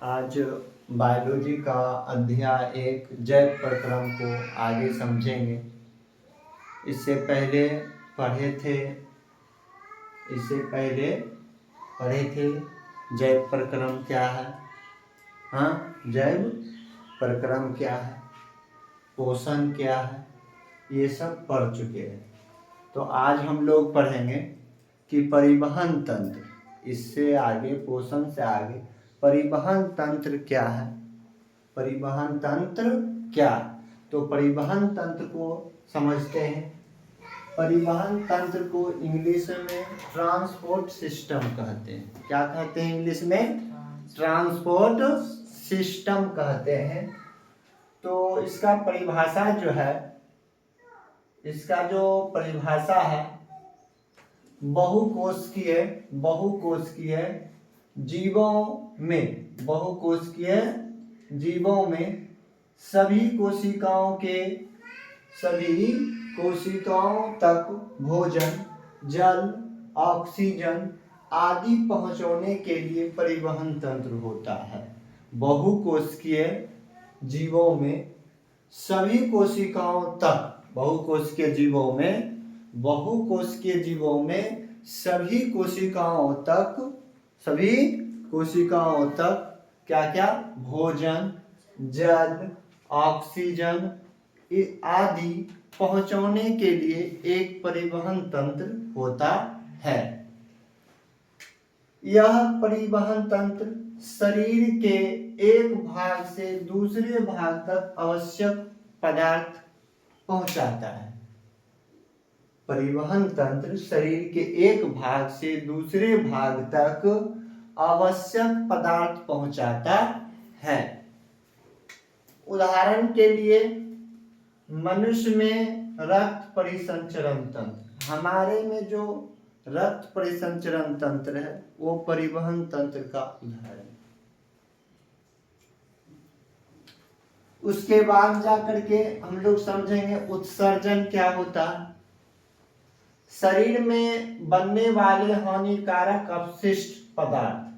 आज बायोलॉजी का अध्याय एक जैव प्रक्रम को आगे समझेंगे। इससे पहले पढ़े थे जैव प्रक्रम क्या है। जैव प्रक्रम क्या है, पोषण क्या है, ये सब पढ़ चुके हैं। तो आज हम लोग पढ़ेंगे कि परिवहन तंत्र, इससे आगे पोषण से आगे परिवहन तंत्र क्या है। परिवहन तंत्र क्या, तो परिवहन तंत्र को समझते हैं। परिवहन तंत्र को इंग्लिश में ट्रांसपोर्ट सिस्टम कहते हैं। क्या कहते हैं इंग्लिश में? ट्रांसपोर्ट सिस्टम कहते हैं। तो इसका परिभाषा जो है, इसका जो परिभाषा है, बहुकोशिकीय जीवों में सभी कोशिकाओं तक भोजन, जल, ऑक्सीजन आदि पहुंचाने के लिए परिवहन तंत्र होता है। बहुकोशिकीय जीवों में सभी कोशिकाओं तक, बहुकोशिकीय जीवों में सभी कोशिकाओं तक क्या भोजन, जल, ऑक्सीजन आदि पहुंचाने के लिए एक परिवहन तंत्र होता है। यह परिवहन तंत्र शरीर के एक भाग से दूसरे भाग तक आवश्यक पदार्थ पहुंचाता है। परिवहन तंत्र शरीर के एक भाग से दूसरे भाग तक आवश्यक पदार्थ पहुंचाता है। उदाहरण के लिए मनुष्य में रक्त परिसंचरण तंत्र, हमारे में जो रक्त परिसंचरण तंत्र है वो परिवहन तंत्र का उदाहरण है। उसके बाद जाकर के हम लोग समझेंगे उत्सर्जन क्या होता है। शरीर में बनने वाले हानिकारक अपशिष्ट पदार्थ,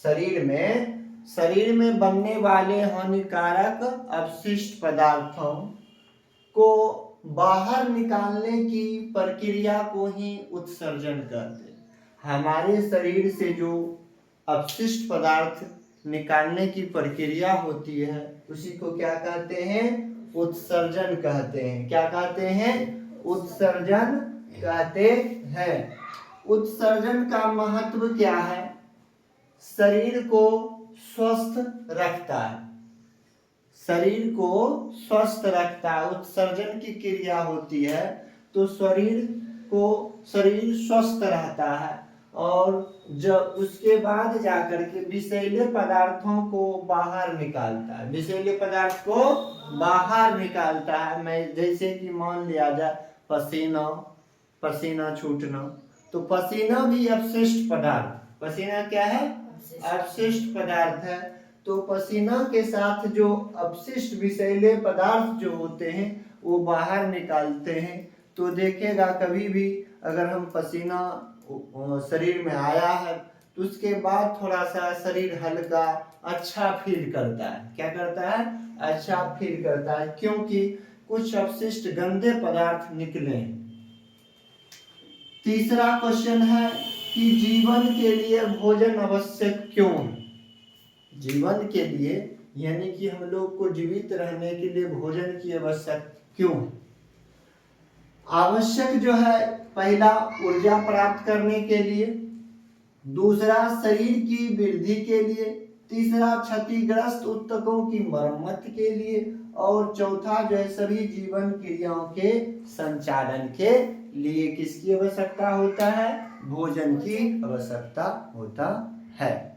शरीर में बनने वाले हानिकारक अपशिष्ट पदार्थों को बाहर निकालने की प्रक्रिया को ही उत्सर्जन कहते हैं। हमारे शरीर से जो अपशिष्ट पदार्थ निकालने की प्रक्रिया होती है उसी को क्या कहते हैं? उत्सर्जन कहते हैं। क्या कहते हैं? उत्सर्जन कहते हैं। उत्सर्जन का महत्व क्या है? शरीर को स्वस्थ रखता है। उत्सर्जन की क्रिया होती है तो शरीर स्वस्थ रहता है और जब उसके बाद जाकर के विषैले पदार्थों को बाहर निकालता है। मैं जैसे कि मान लिया जाए पसीना छूटना, तो पसीना भी अपशिष्ट पदार्थ, पसीना क्या है? अपशिष्ट पदार्थ है। तो पसीना के साथ जो अपशिष्ट विषैले पदार्थ जो होते हैं वो बाहर निकालते हैं। तो देखिएगा कभी भी अगर हम पसीना शरीर में आया है तो उसके बाद थोड़ा सा शरीर हल्का अच्छा फील करता है। क्या करता है? अच्छा फील करता है, क्योंकि कुछ अपशिष्ट गंदे पदार्थ निकले हैं। तीसरा क्वेश्चन है कि जीवन के लिए भोजन आवश्यक क्यों है? जीवन के लिए यानी कि हम लोग को जीवित रहने के लिए भोजन की आवश्यक क्यों है? आवश्यक जो है, पहला ऊर्जा प्राप्त करने के लिए, दूसरा शरीर की वृद्धि के लिए, तीसरा क्षतिग्रस्त ऊतकों की मरम्मत के लिए और चौथा जो है सभी जीवन क्रियाओं के संचालन के लिए किसकी आवश्यकता होता है? भोजन की आवश्यकता होता है।